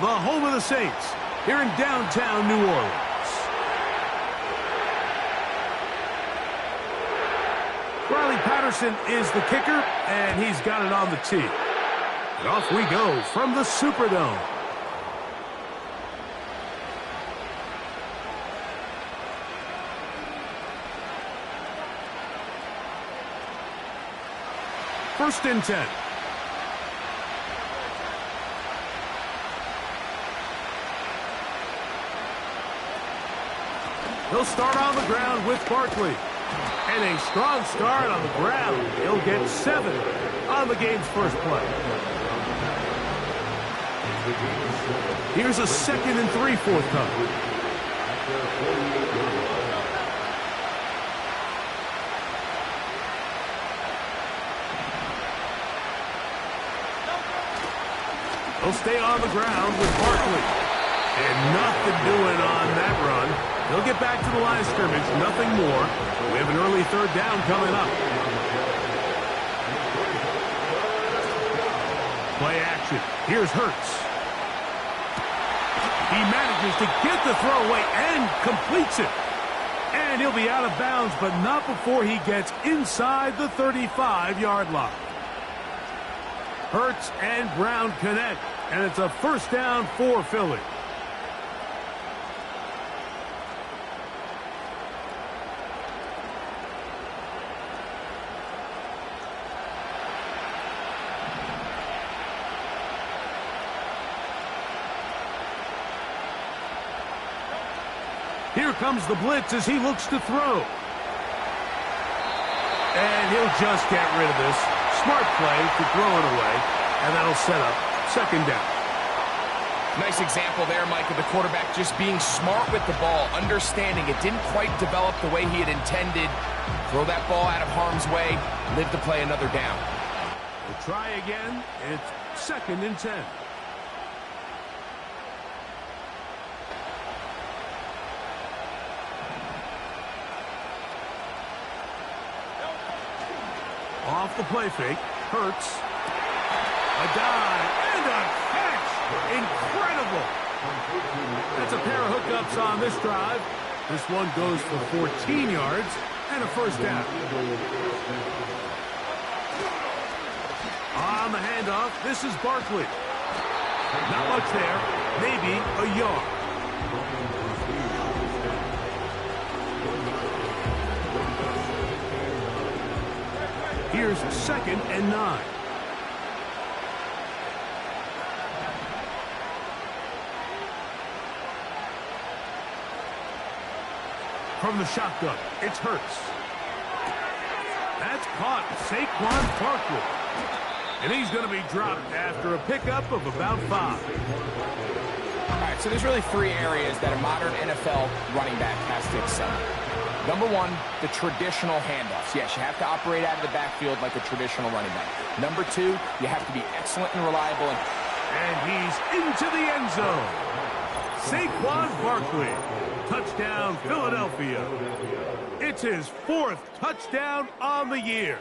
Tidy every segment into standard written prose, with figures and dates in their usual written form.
the home of the Saints, here in downtown New Orleans. Riley Patterson is the kicker, and he's got it on the tee. And off we go from the Superdome. First and 10. He'll start on the ground with Barkley. And a strong start on the ground. He'll get 7 on the game's first play. Here's a 2nd and 3 forthcoming. He'll stay on the ground with Barkley. And nothing doing on that run. He'll get back to the line of scrimmage, nothing more. We have an early 3rd down coming up. Play action. Here's Hurts. He manages to get the throw away and completes it. And he'll be out of bounds, but not before he gets inside the 35-yard line. Hurts and Brown connect, and it's a 1st down for Philly. Here comes the blitz as he looks to throw. And he'll just get rid of this. Smart play to throw it away, and that'll set up 2nd down. Nice example there, Mike, of the quarterback just being smart with the ball, understanding it didn't quite develop the way he had intended. Throw that ball out of harm's way, live to play another down. We'll try again. It's 2nd and 10. Off the play fake, Hurts. A dive and a catch. Incredible. That's a pair of hookups on this drive. This one goes for 14 yards and a 1st down. On the handoff, this is Barkley. Not much there, maybe a yard. Here's 2nd and 9. From the shotgun, it's Hurts. That's caught. Saquon Barkley. And he's going to be dropped after a pickup of about 5. All right, so there's really 3 areas that a modern NFL running back has to excel. Number 1, the traditional handoffs. Yes, you have to operate out of the backfield like a traditional running back. Number 2, you have to be excellent and reliable. And he's into the end zone. Saquon Barkley. Touchdown, Philadelphia. It's his 4th touchdown on the year.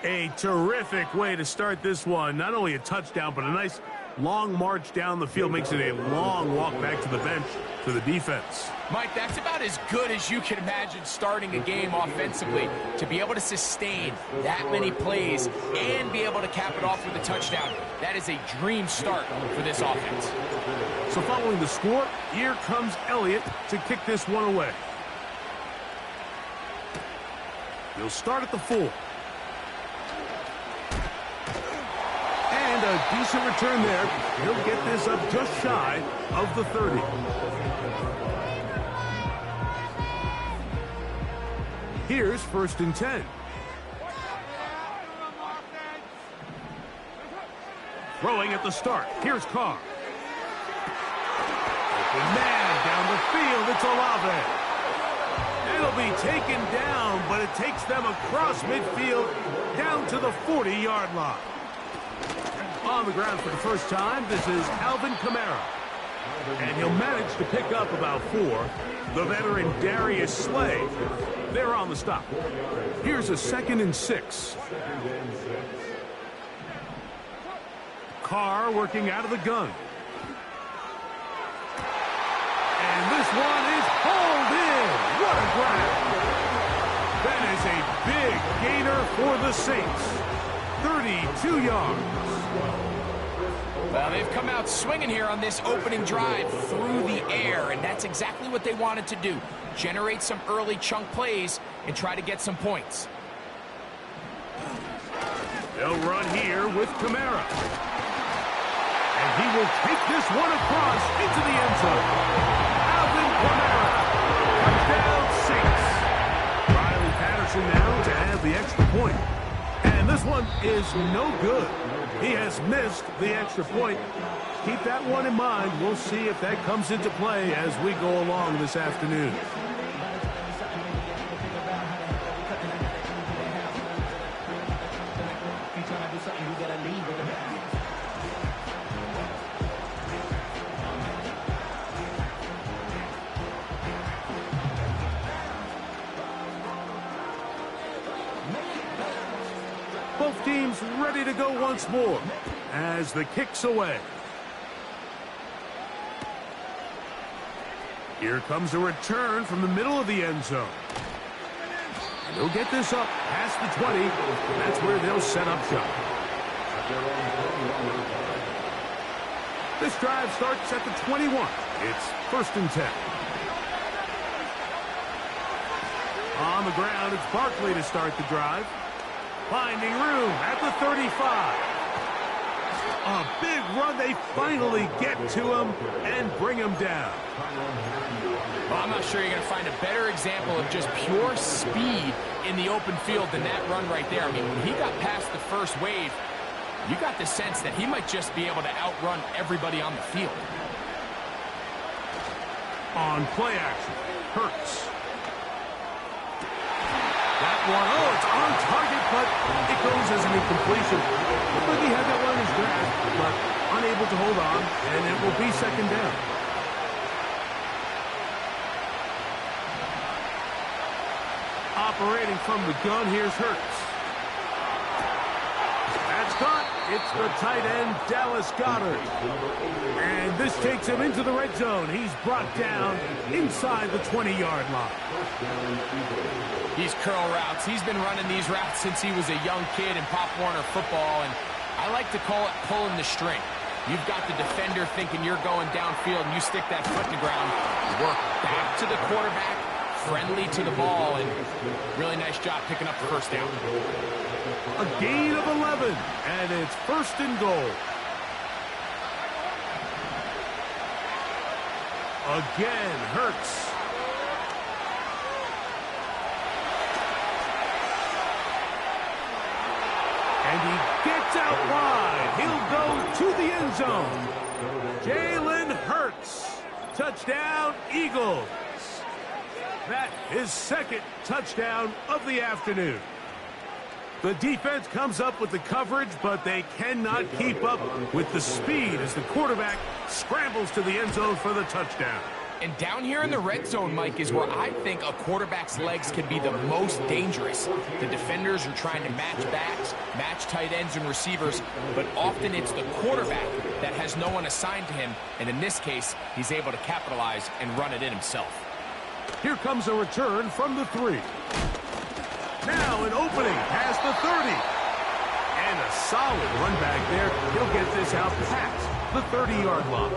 A terrific way to start this one. Not only a touchdown, but a nice long march down the field. Makes it a long walk back to the bench for the defense. Mike, that's about as good as you can imagine starting a game offensively. To be able to sustain that many plays and be able to cap it off with a touchdown, that is a dream start for this offense. So following the score, here comes Elliott to kick this one away. He'll start at the 4. And a decent return there. He'll get this up just shy of the 30. Here's 1st and 10. Throwing at the start. Here's Carr. Open man down the field. It's Olave. It'll be taken down, but it takes them across midfield down to the 40-yard line. On the ground for the first time, this is Alvin Kamara. And he'll manage to pick up about 4. The veteran Darius Slay, they're on the stop. Here's a 2nd and 6. Carr working out of the gun. And this one is hauled in. What a grab. That is a big gainer for the Saints. 32 yards. Well, they've come out swinging here on this opening drive through the air, and that's exactly what they wanted to do. Generate some early chunk plays and try to get some points. They'll run here with Kamara. And he will take this one across into the end zone. Alvin Kamara. Touchdown, Saints. Riley Patterson now to have the extra point. And this one is no good. He has missed the extra point. Keep that one in mind. We'll see if that comes into play as we go along this afternoon. Both teams ready to go once more as the kick's away. Here comes a return from the middle of the end zone. And they'll get this up past the 20. That's where they'll set up shop. This drive starts at the 21. It's 1st and 10. On the ground, it's Barkley to start the drive. Finding room at the 35. A big run. They finally get to him and bring him down. Well, I'm not sure you're going to find a better example of just pure speed in the open field than that run right there. I mean, when he got past the first wave, you got the sense that he might just be able to outrun everybody on the field. On play action, Hurts. That one, oh, it's on target, but it goes as an incompletion. Looked like he had that one in his grasp, but unable to hold on, and it will be 2nd down. Operating from the gun, here's Hurts. That's caught. It's the tight end, Dallas Goedert. And this takes him into the red zone. He's brought down inside the 20-yard line. These curl routes, he's been running these routes since he was a young kid in Pop Warner football, and I like to call it pulling the string. You've got the defender thinking you're going downfield, and you stick that foot in the ground, work back to the quarterback, friendly to the ball, and really nice job picking up the 1st down. A gain of 11, and it's 1st and goal. Again, Hurts. And he gets out wide. He'll go to the end zone. Jalen Hurts. Touchdown, Eagles. That is 2nd touchdown of the afternoon. The defense comes up with the coverage, but they cannot keep up with the speed as the quarterback scrambles to the end zone for the touchdown. And down here in the red zone, Mike, is where I think a quarterback's legs can be the most dangerous. The defenders are trying to match backs, match tight ends and receivers, but often it's the quarterback that has no one assigned to him, and in this case, he's able to capitalize and run it in himself. Here comes a return from the 3. Now an opening past the 30. And a solid run back there. He'll get this out past the 30-yard line.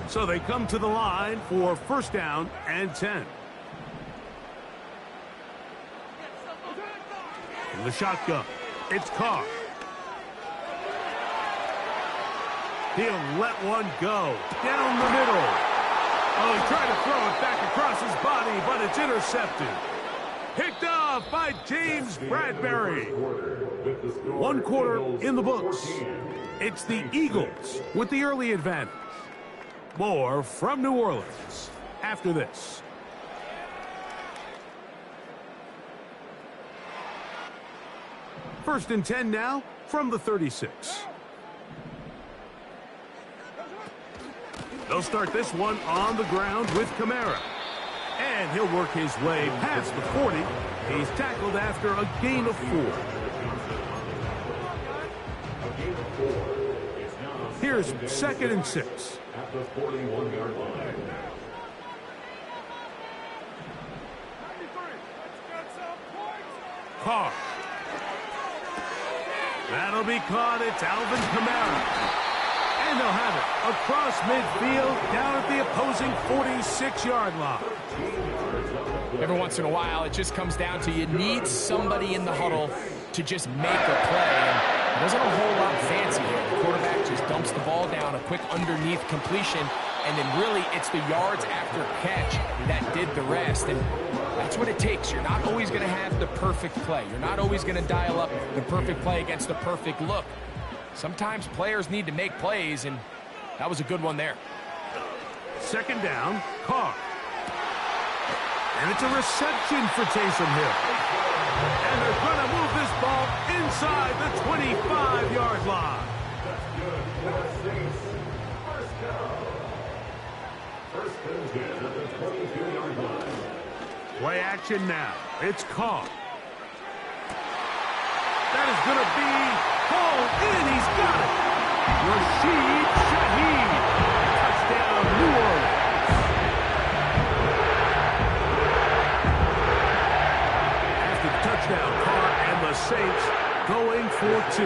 So they come to the line for 1st down and 10. In the shotgun, it's Carr. He'll let one go down the middle. Oh, he tried to throw it back across his body, but it's intercepted. Picked off by James Bradbury. 1 quarter in the books. It's the Eagles with the early advantage. More from New Orleans after this. First and 10 now from the 36. They'll start this one on the ground with Kamara. And he'll work his way past the 40. He's tackled after a gain of 4. Here's 2nd and 6. At the 41-yard line. Carr. That'll be caught. It's Alvin Kamara. And they'll have it across midfield down at the opposing 46-yard line. Every once in a while, it just comes down to you need somebody in the huddle to just make a play. And it wasn't a whole lot fancy here. The quarterback just dumps the ball down, a quick underneath completion, and then really it's the yards after catch that did the rest. And that's what it takes. You're not always going to have the perfect play. You're not always going to dial up the perfect play against the perfect look. Sometimes players need to make plays, and that was a good one there. 2nd down, Carr. And it's a reception for Taysom Hill. And they're going to move this ball inside the 25-yard line. First and 10 at the 22-yard line. Play action now. It's Carr. That is going to be hauled in. He's got it. Rashid Shaheed. Touchdown, New Orleans. After the touchdown, Carr and the Saints going for 2.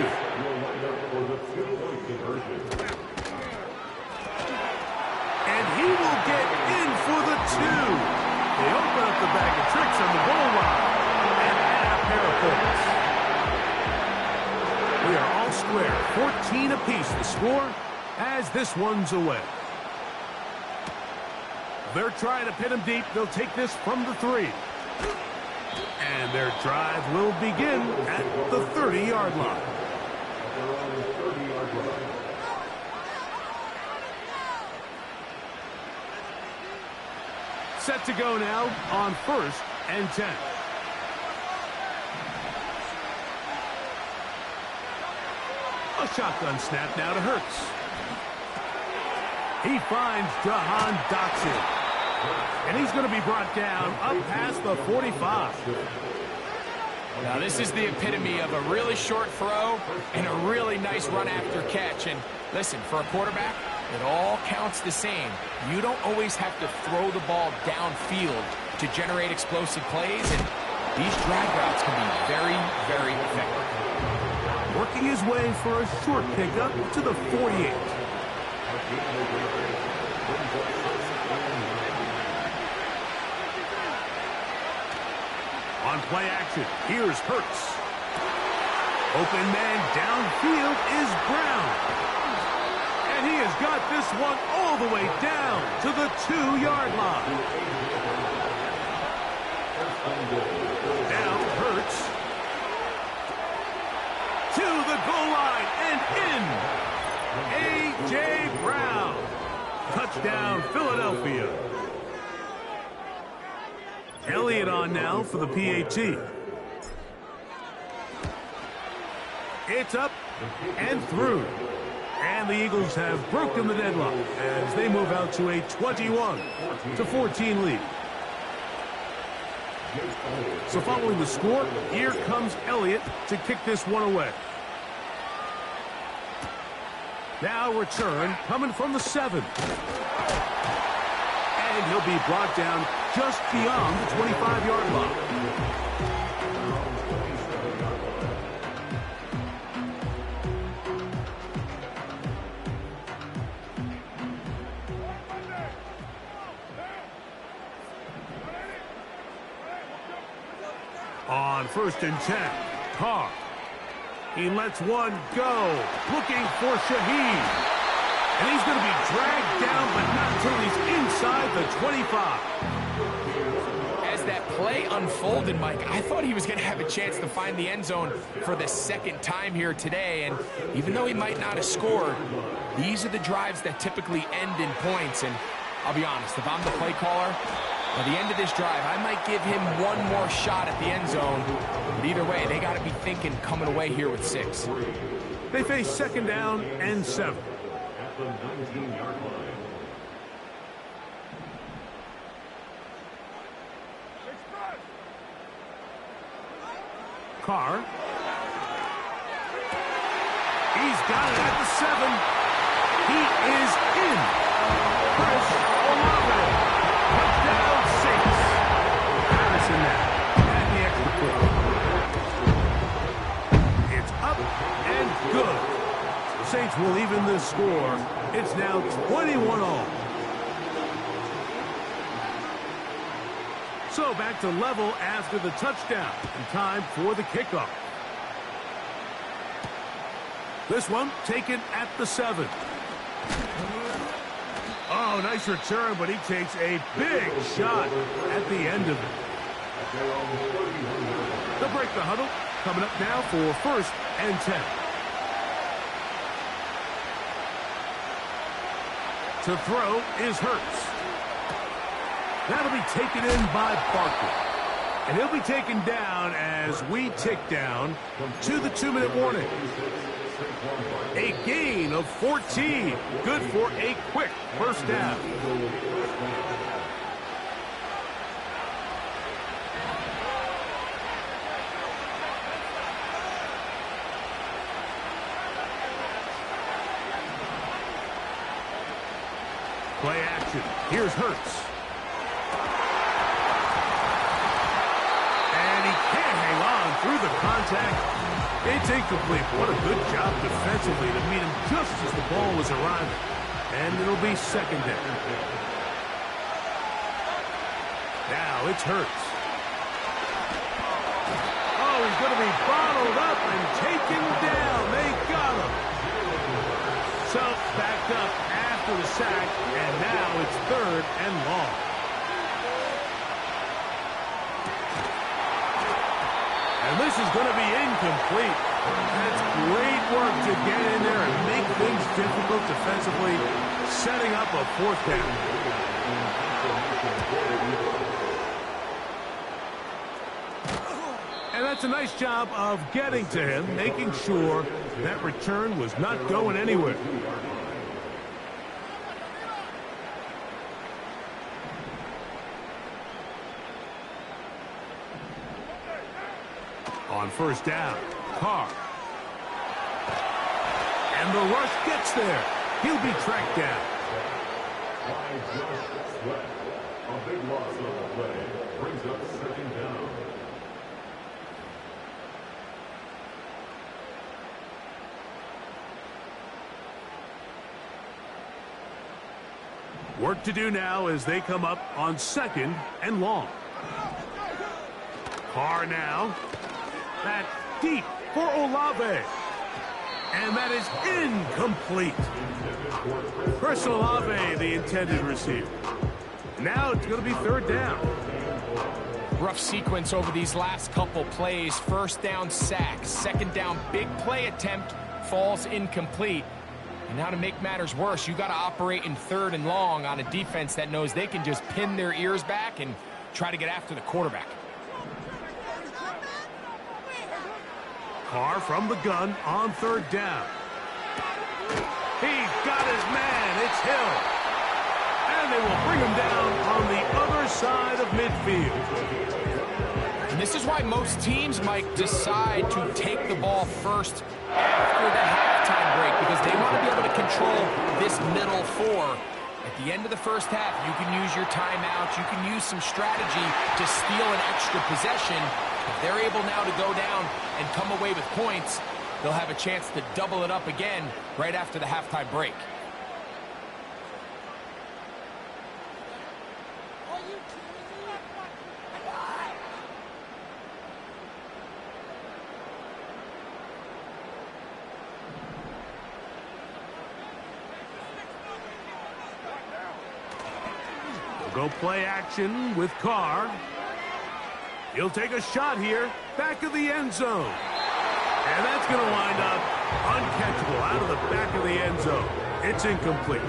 And he will get in for the 2. They open up the bag of tricks on the goal line and add a pair of points. We are all square, 14 apiece the score as this one's away. They're trying to pin him deep. They'll take this from the 3. And their drive will begin at the 30-yard line. Set to go now on 1st and 10. A shotgun snap now to Hurts. He finds Jahan Dotson. And he's going to be brought down up past the 45. Now this is the epitome of a really short throw and a really nice run after catch. And listen, for a quarterback, it all counts the same. You don't always have to throw the ball downfield to generate explosive plays, and these drag routes can be very, very effective. Working his way for a short pickup to the 48. On play action, here's Hurts. Open man downfield is Brown. And he has got this one all the way down to the 2-yard line. Now Hurts to the goal line and in. A.J. Brown. Touchdown, Philadelphia. Elliott on now for the PHI. It's up and through. And the Eagles have broken the deadlock as they move out to a 21-14 lead. So following the score, here comes Elliott to kick this one away. Now return coming from the 7. And he'll be brought down just beyond the 25-yard line. On 1st and 10, Carr. He lets one go, looking for Shaheed. And he's going to be dragged down, but not until he's inside the 25. As that play unfolded, Mike, I thought he was going to have a chance to find the end zone for the 2nd time here today. And even though he might not have scored, these are the drives that typically end in points. And I'll be honest, if I'm the play caller, at the end of this drive, I might give him one more shot at the end zone. But either way, they got to be thinking coming away here with 6. They face 2nd down and 7. At the 19-yard line. Carr. He's got it at the 7. He is in. Chris Olave. Touchdown, Saints. Patterson now. And the extra point. It's up and good. The Saints will even this score. It's now 21-all. So back to level after the touchdown. And time for the kickoff. This one taken at the 7. Oh, nice return, but he takes a big shot at the end of it. They'll break the huddle. Coming up now for 1st and 10. To throw is Hurts. That'll be taken in by Barkley. And he'll be taken down as we tick down to the 2-minute warning. A gain of 14. Good for a quick first down. Play action. Here's Hurts. And he can't hang on through the contact. It's incomplete. What a good job defensively to meet him just as the ball was arriving. And it'll be 2nd down. Now it's Hurts. Oh, he's going to be bottled up and taken down. They got him. So backed up after the sack, and now it's 3rd and long. And this is going to be incomplete. That's great work to get in there and make things difficult defensively, setting up a 4th down. And that's a nice job of getting to him, making sure that return was not going anywhere. On 1st down, Carr. And the rush gets there. He'll be tracked down. A big loss on the play brings up 2nd down. Work to do now as they come up on 2nd and long. Carr now. That deep for Olave. And that is incomplete. Chris Olave, the intended receiver. Now it's going to be 3rd down. Rough sequence over these last couple plays. 1st down, sack. 2nd down, big play attempt, falls incomplete. And now to make matters worse, you got to operate in 3rd and long on a defense that knows they can just pin their ears back and try to get after the quarterback. Carr from the gun on 3rd down. He's got his man. It's Hill. And they will bring him down on the other side of midfield. And this is why most teams, Mike, decide to take the ball first after the halftime break, because they want to be able to control this middle 4. At the end of the 1st half, you can use your timeouts. You can use some strategy to steal an extra possession. If they're able now to go down and come away with points, they'll have a chance to double it up again right after the halftime break. Go play action with Carr. He'll take a shot here, back of the end zone. And that's going to wind up uncatchable out of the back of the end zone. It's incomplete.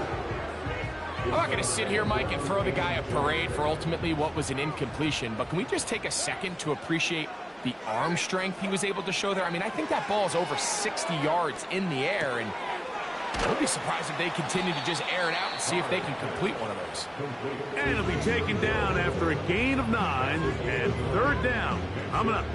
I'm not going to sit here, Mike, and throw the guy a parade for ultimately what was an incompletion, but can we just take a second to appreciate the arm strength he was able to show there? I mean, I think that ball is over 60 yards in the air, and I would be surprised if they continue to just air it out and see if they can complete one of those. And it'll be taken down after a gain of 9 and 3rd down. Coming up.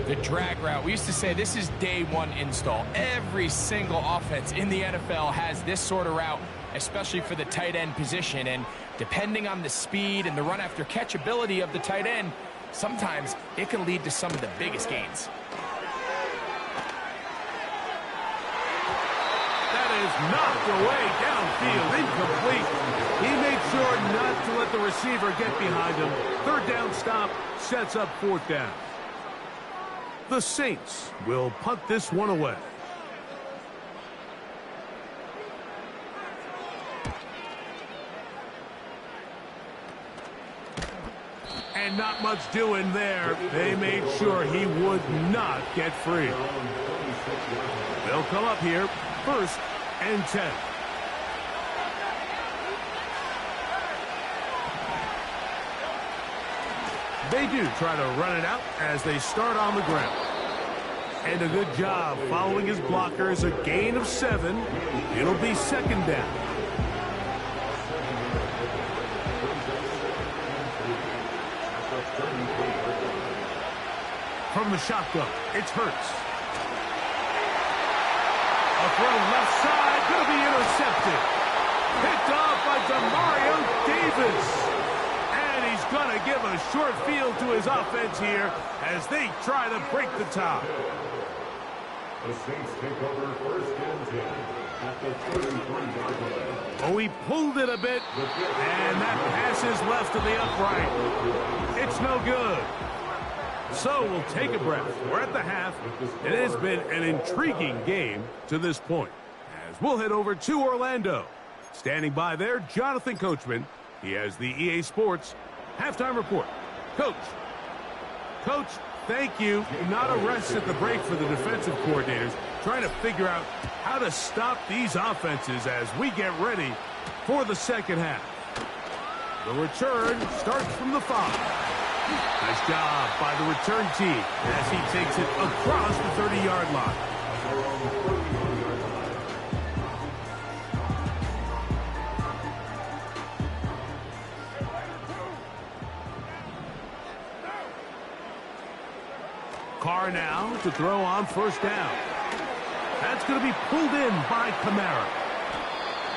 The drag route. We used to say this is day one install. Every single offense in the NFL has this sort of route, especially for the tight end position. And depending on the speed and the run after catch ability of the tight end, sometimes it can lead to some of the biggest gains. That is knocked away downfield, incomplete. He made sure not to let the receiver get behind him. Third down stop sets up fourth down. The Saints will punt this one away. And not much doing there. They made sure he would not get free. They'll come up here, 1st and 10. They do try to run it out as they start on the ground. And a good job following his blockers. A gain of 7. It'll be 2nd down. From the shotgun, it's Hurts. A throw left side, going to be intercepted. Picked off by Demario Davis. And he's going to give a short field to his offense here as they try to break the tie. The Saints take over 1st and 10 at the 33-yard line. Oh, he pulled it a bit, and that pass is left to the upright. It's no good. So we'll take a breath. We're at the half. It has been an intriguing game to this point. As we'll head over to Orlando. Standing by there, Jonathan Coachman. He has the EA Sports halftime report. Coach, thank you. Not a rest at the break for the defensive coordinators, trying to figure out how to stop these offenses as we get ready for the second half. The return starts from the 5. Nice job by the return team as he takes it across the 30-yard line. Carr now to throw on 1st down. That's going to be pulled in by Kamara.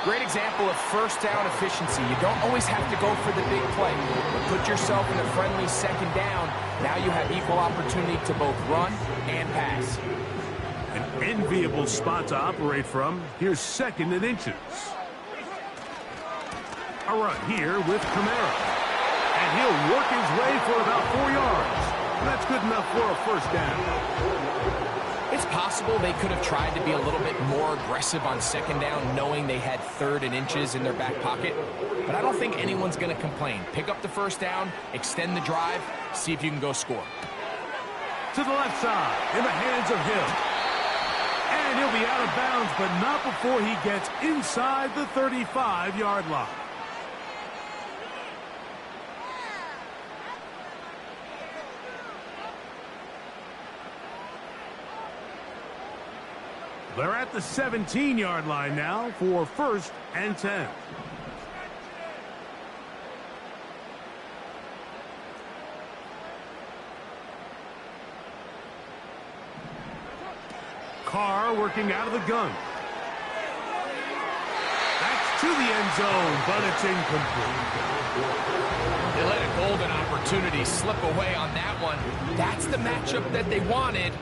Great example of 1st down efficiency. You don't always have to go for the big play, but put yourself in a friendly 2nd down. Now you have equal opportunity to both run and pass. An enviable spot to operate from. Here's 2nd and inches. A run here with Kamara. And he'll work his way for about 4 yards. That's good enough for a 1st down. It's possible they could have tried to be a little bit more aggressive on 2nd down, knowing they had 3rd and inches in their back pocket. But I don't think anyone's going to complain. Pick up the 1st down, extend the drive, see if you can go score. To the left side, in the hands of Hill. And he'll be out of bounds, but not before he gets inside the 35-yard line. They're at the 17-yard line now for 1st and 10. Carr working out of the gun. That's to the end zone, but it's incomplete. They let a golden opportunity slip away on that one. That's the matchup that they wanted.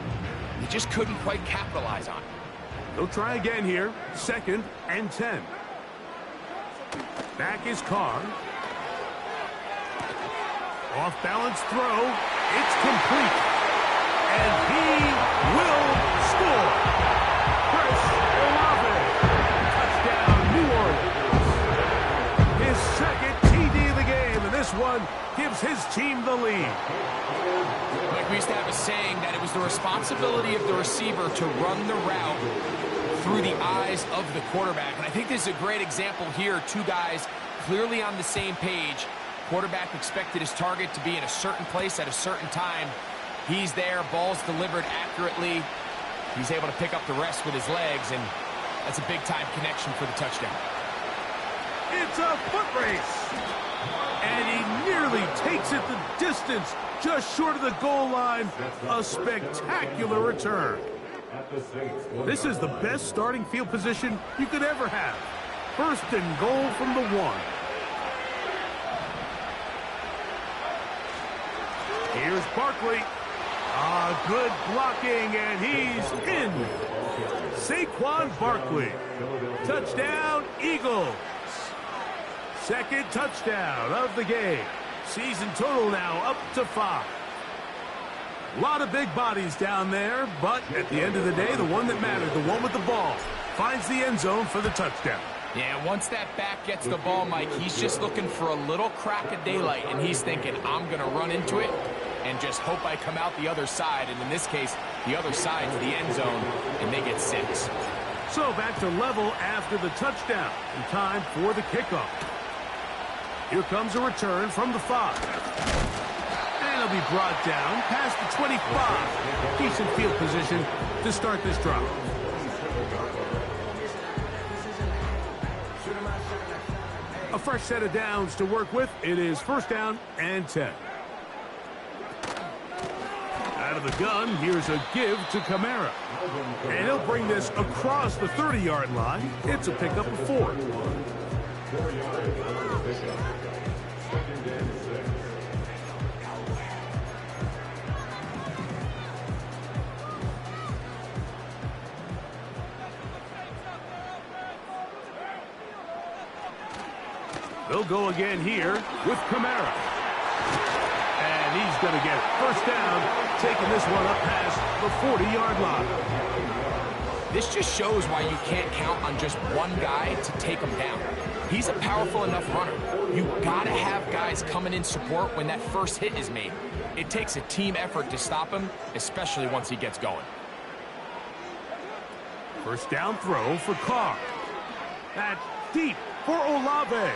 They just couldn't quite capitalize on it. They'll try again here. 2nd and 10. Back is Carr. Off balance throw. It's complete. And he will score. Chris Olave. Touchdown, New Orleans. His 2nd TD of the game, and this one gives his team the lead. Like we used to have a saying that it was the responsibility of the receiver to run the route through the eyes of the quarterback. And I think this is a great example here. 2 guys clearly on the same page. Quarterback expected his target to be in a certain place at a certain time. He's there, ball's delivered accurately. He's able to pick up the rest with his legs, and that's a big-time connection for the touchdown. It's a foot race. And he nearly takes it the distance, just short of the goal line. A spectacular return. This is the best starting field position you could ever have. First and goal from the 1. Here's Barkley. Good blocking, and he's in. Saquon Barkley. Touchdown, Eagles. Second touchdown of the game. Season total now up to 5. A lot of big bodies down there, but at the end of the day, the one that mattered, the one with the ball, finds the end zone for the touchdown. Yeah, once that back gets the ball, Mike, he's just looking for a little crack of daylight, and he's thinking, I'm going to run into it and just hope I come out the other side. And in this case, the other side's the end zone, and they get 6. So back to level after the touchdown, and time for the kickoff. Here comes a return from the 5. And he'll be brought down past the 25. Decent field position to start this drive. A fresh set of downs to work with. It is first down and 10. Out of the gun, here's a give to Kamara. And he'll bring this across the 30-yard line. It's a pickup of 4. They'll go again here with Kamara. And he's going to get first down, taking this one up past the 40-yard line. This just shows why you can't count on just one guy to take him down. He's a powerful enough runner. You got to have guys coming in support when that first hit is made. It takes a team effort to stop him, especially once he gets going. First down throw for Carr. That's deep for Olave.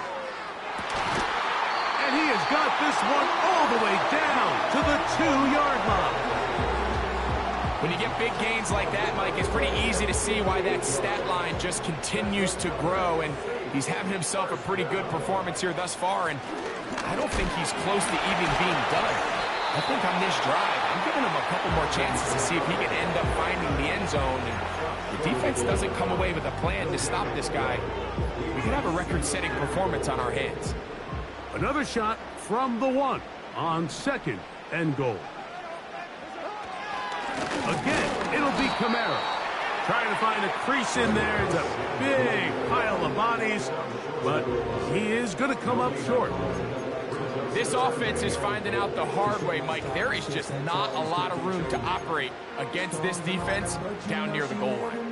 And he has got this one all the way down to the 2-yard line. When you get big gains like that, Mike, it's pretty easy to see why that stat line just continues to grow, and he's having himself a pretty good performance here thus far, and I don't think he's close to even being done. I think on this drive, I'm giving him a couple more chances to see if he can end up finding the end zone, and the defense doesn't come away with a plan to stop this guy. We could have a record-setting performance on our hands. Another shot from the 1 on second and goal. Again, it'll be Kamara. Trying to find a crease in there. It's a big pile of bodies, but he is going to come up short. This offense is finding out the hard way, Mike. There is just not a lot of room to operate against this defense down near the goal line.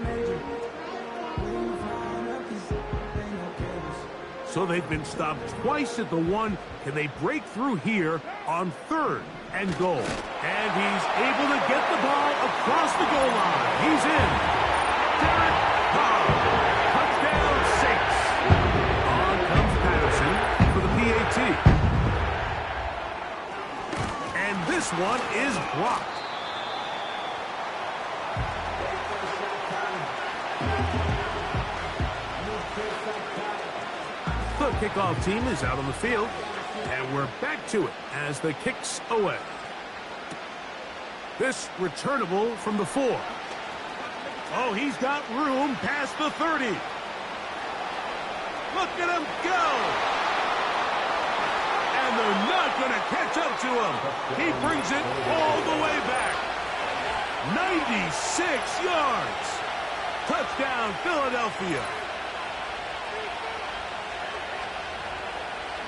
So they've been stopped twice at the 1. Can they break through here on third and goal? And he's able to get the ball across the goal line. He's in. Derek Carr. Touchdown, Saints. On comes Patterson for the PAT. And this one is blocked. The kickoff team is out on the field, and we're back to it as the kick's away. This returnable from the 4. Oh, he's got room past the 30. Look at him go! And they're not going to catch up to him. He brings it all the way back. 96 yards. Touchdown, Philadelphia.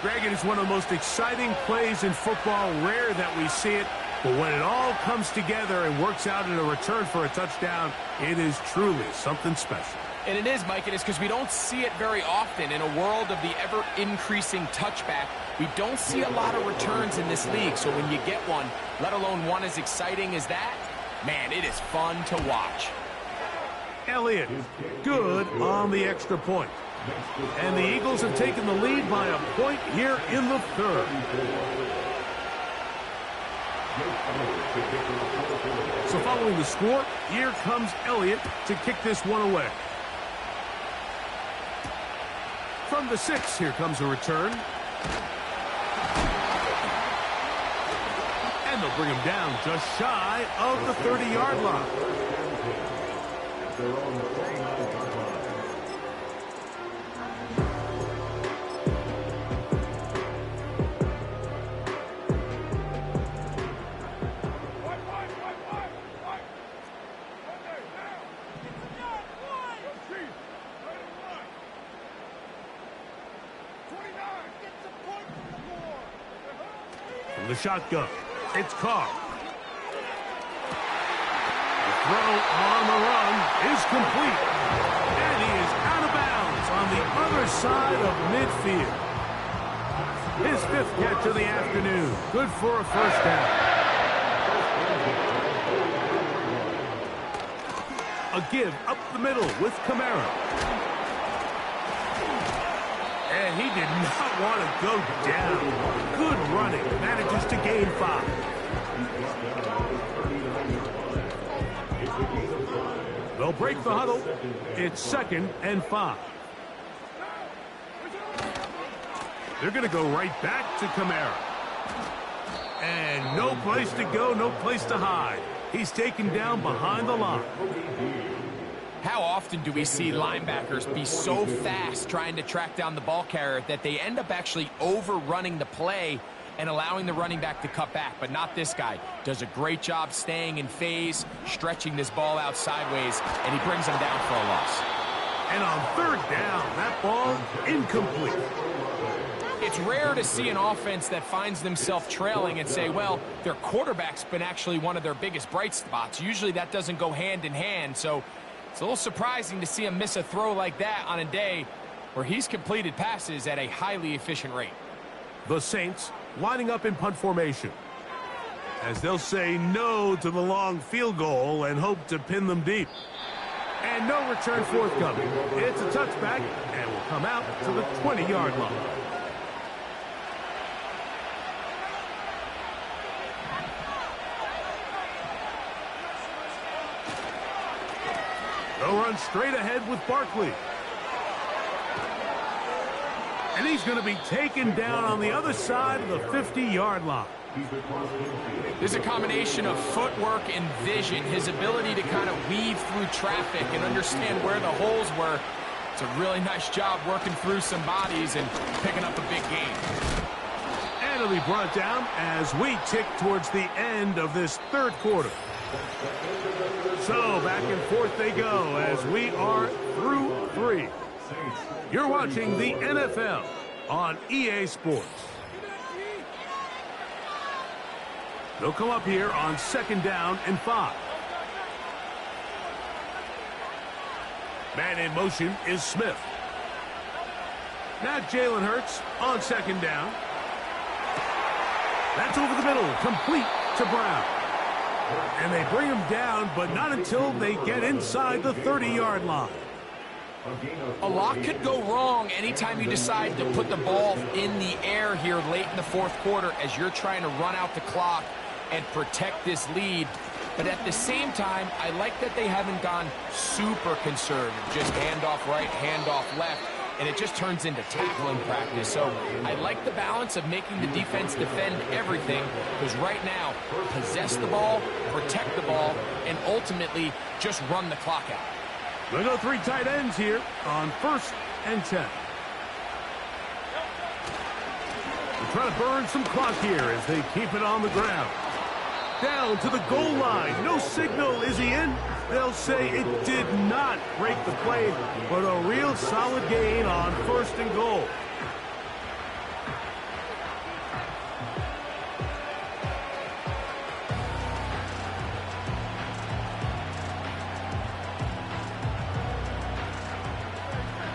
Greg, it is one of the most exciting plays in football. Rare that we see it, but when it all comes together and works out in a return for a touchdown, it is truly something special. And it is, Mike. It is because we don't see it very often. In a world of the ever-increasing touchback, we don't see a lot of returns in this league. So when you get one, let alone one as exciting as that, man, it is fun to watch. Elliott, good on the extra point. And the Eagles have taken the lead by a point here in the third. So following the score, here comes Elliott to kick this one away. From the 6, here comes a return. And they'll bring him down just shy of the 30-yard line. They're on the 29-yard line. From the shotgun, it's Carr. The throw on the run is complete. And he is out of bounds on the other side of midfield. His 5th catch of the afternoon. Good for a first down. A give up the middle with Kamara. And he did not want to go down. Good running. Manages to gain 5. They'll break the huddle. It's 2nd and 5. They're going to go right back to Kamara. And no place to go, no place to hide. He's taken down behind the line. How often do we see linebackers be so fast trying to track down the ball carrier that they end up actually overrunning the play and allowing the running back to cut back? But not this guy. Does a great job staying in phase, stretching this ball out sideways, and he brings him down for a loss. And on 3rd down, that ball incomplete. It's rare to see an offense that finds themselves trailing and say, well, their quarterback's been actually one of their biggest bright spots. Usually that doesn't go hand in hand, so it's a little surprising to see him miss a throw like that on a day where he's completed passes at a highly efficient rate. The Saints lining up in punt formation, as they'll say no to the long field goal and hope to pin them deep. And no return forthcoming. It's a touchback and will come out to the 20-yard line. They'll run straight ahead with Barkley. And he's going to be taken down on the other side of the 50-yard line. There's a combination of footwork and vision, his ability to kind of weave through traffic and understand where the holes were. It's a really nice job working through some bodies and picking up a big gain. And he'll be brought down as we tick towards the end of this 3rd quarter. So back and forth they go as we are through 3. You're watching the NFL on EA Sports. They'll come up here on 2nd down and 5. Man in motion is Smith. Now Jalen Hurts on 2nd down. That's over the middle, complete to Brown. And they bring him down, but not until they get inside the 30-yard line. A lot could go wrong anytime you decide to put the ball in the air here late in the 4th quarter as you're trying to run out the clock and protect this lead. But at the same time, I like that they haven't gone super conservative. Just handoff right, handoff left, and it just turns into tackling practice. So I like the balance of making the defense defend everything, because right now, possess the ball, protect the ball, and ultimately just run the clock out. They'll go 3 tight ends here on 1st and 10. They're trying to burn some clock here as they keep it on the ground. Down to the goal line. No signal. Is he in? They'll say it did not break the play, but a real solid gain on 1st and goal.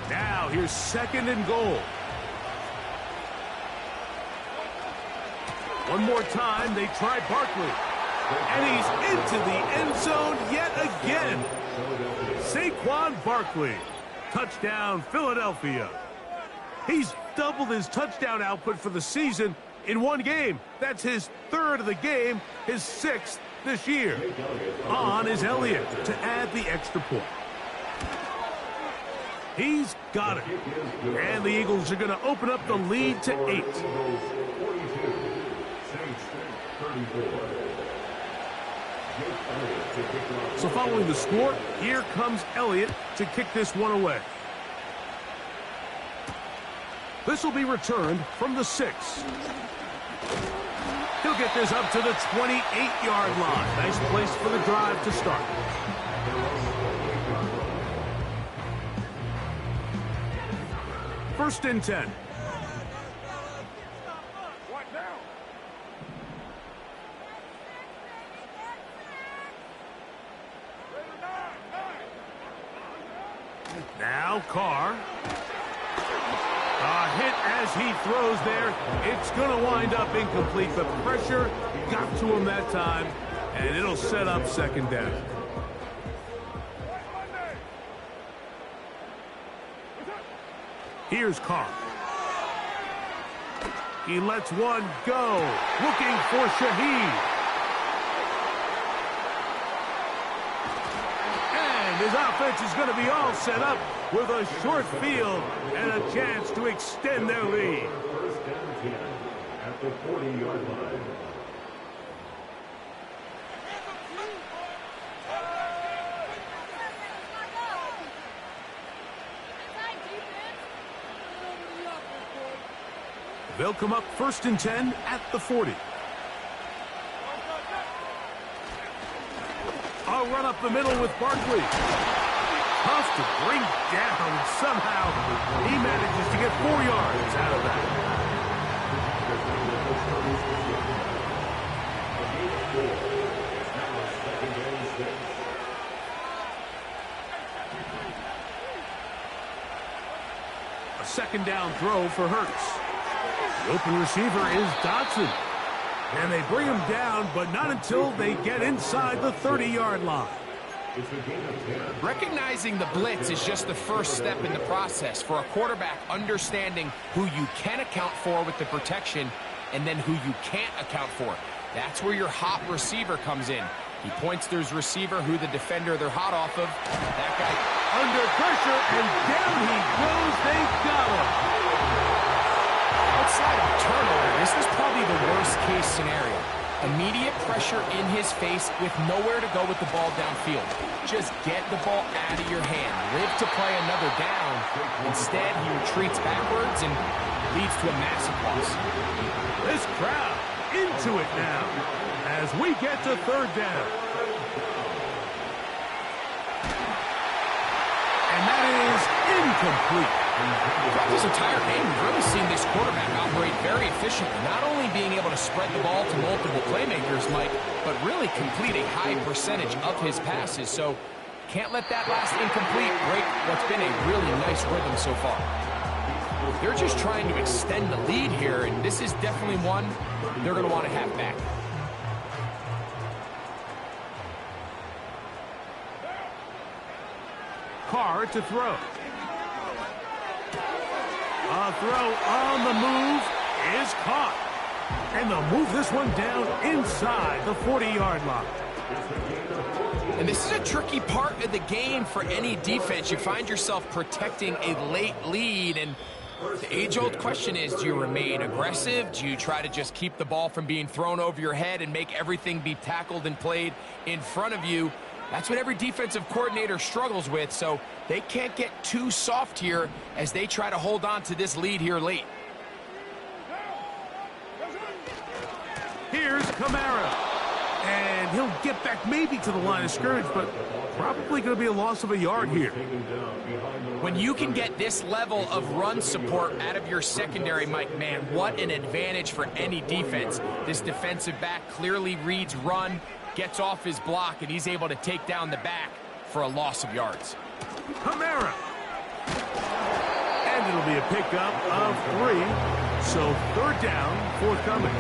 Now here's 2nd and goal. One more time, they try Barkley. And he's into the end zone yet again. Saquon Barkley. Touchdown, Philadelphia. He's doubled his touchdown output for the season in one game. That's his 3rd of the game, his 6th this year. On is Elliott to add the extra point. He's got it. And the Eagles are going to open up the lead to 8. So following the score, here comes Elliott to kick this one away. This will be returned from the 6. He'll get this up to the 28-yard line. Nice place for the drive to start. First and 10. Now Carr. A hit as he throws there. It's going to wind up incomplete, but pressure got to him that time, and it'll set up second down. Here's Carr. He lets one go, looking for Shaheed. And his offense is going to be all set up with a short field and a chance to extend their lead. First and 10 at the 40-yard line. They'll come up first and 10 at the 40. A run up the middle with Barkley. Tough to bring down. Somehow he manages to get 4 yards out of that. A second down throw for Hurts. The open receiver is Dotson. And they bring him down, but not until they get inside the 30-yard line. Recognizing the blitz is just the first step in the process for a quarterback understanding who you can account for with the protection and then who you can't account for. That's where your hot receiver comes in. He points to his receiver, who the defender they're hot off of. That guy under pressure, and down he goes. They've got him. Outside of turnover, this was probably the worst-case scenario. Immediate pressure in his face with nowhere to go with the ball downfield. Just get the ball out of your hand. Live to play another down. Instead, he retreats backwards and leads to a massive loss. This crowd into it now as we get to third down. And that is incomplete. Throughout this entire game, we've really seen this quarterback operate very efficiently, not only being able to spread the ball to multiple playmakers, Mike, but really complete a high percentage of his passes. So can't let that last incomplete break what's been a really nice rhythm so far. They're just trying to extend the lead here, and this is definitely one they're going to want to have back. Carr to throw. A throw on the move is caught. And they'll move this one down inside the 40-yard line. And this is a tricky part of the game for any defense. You find yourself protecting a late lead, and the age-old question is, do you remain aggressive? Do you try to just keep the ball from being thrown over your head and make everything be tackled and played in front of you? That's what every defensive coordinator struggles with, so they can't get too soft here as they try to hold on to this lead here late. Here's Kamara. And he'll get back maybe to the line of scrimmage, but probably going to be a loss of a yard here. When you can get this level of run support out of your secondary, Mike, man, what an advantage for any defense. This defensive back clearly reads run, gets off his block, and he's able to take down the back for a loss of yards. Kamara. And it'll be a pickup of 3. So third down, forthcoming.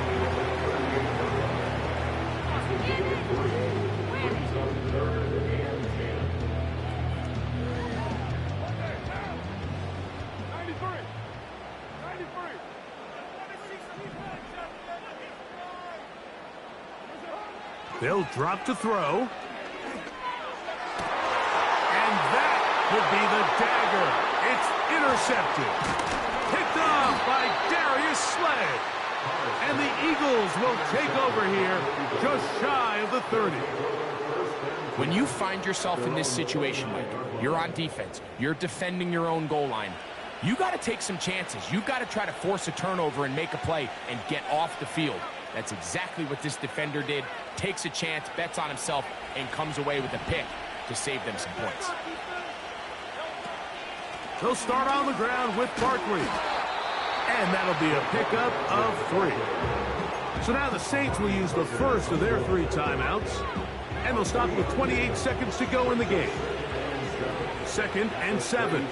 They'll drop to throw. And that could be the dagger. It's intercepted. Picked up by Darius Slay. And the Eagles will take over here just shy of the 30. When you find yourself in this situation, Mike, you're on defense, you're defending your own goal line, you got to take some chances. You got to try to force a turnover and make a play and get off the field. That's exactly what this defender did. Takes a chance, bets on himself, and comes away with a pick to save them some points. He'll start on the ground with Barkley. And that'll be a pickup of 3. So now the Saints will use the first of their 3 timeouts. And they'll stop with 28 seconds to go in the game. 2nd and 7.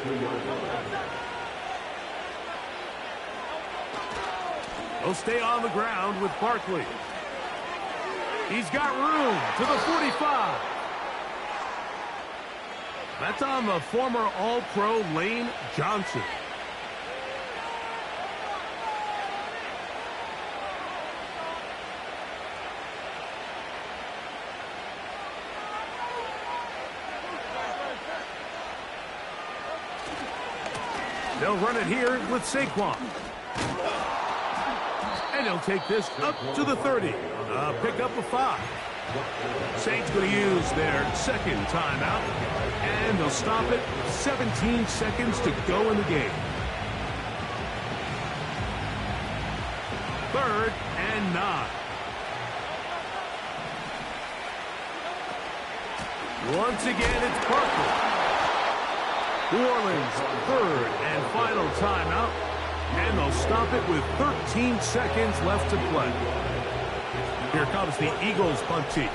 He'll stay on the ground with Barkley. He's got room to the 45. That's on the former All-Pro Lane Johnson. They'll run it here with Saquon. And he'll take this up to the 30. Pick up a 5. Saints going to use their 2nd timeout. And they'll stop it. 17 seconds to go in the game. 3rd and 9. Once again, it's Parker. New Orleans, 3rd and final timeout. And they'll stop it with 13 seconds left to play. Here comes the Eagles punt team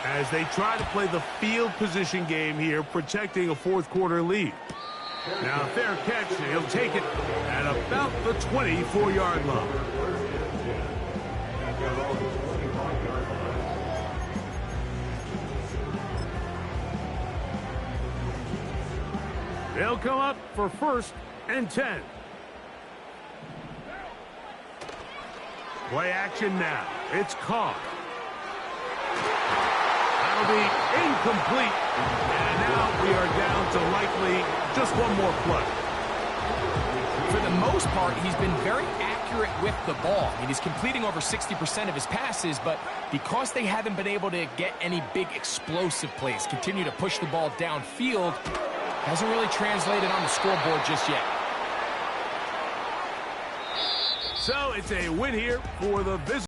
as they try to play the field position game here, protecting a 4th quarter lead. Now, fair catch, he'll take it at about the 24-yard line. They'll come up for 1st and 10. Play action now. It's caught. That'll be incomplete. And now we are down to likely just one more play. For the most part, he's been very accurate with the ball. I mean, he's completing over 60% of his passes, but because they haven't been able to get any big explosive plays, continue to push the ball downfield, hasn't really translated on the scoreboard just yet. So it's a win here for the visitors.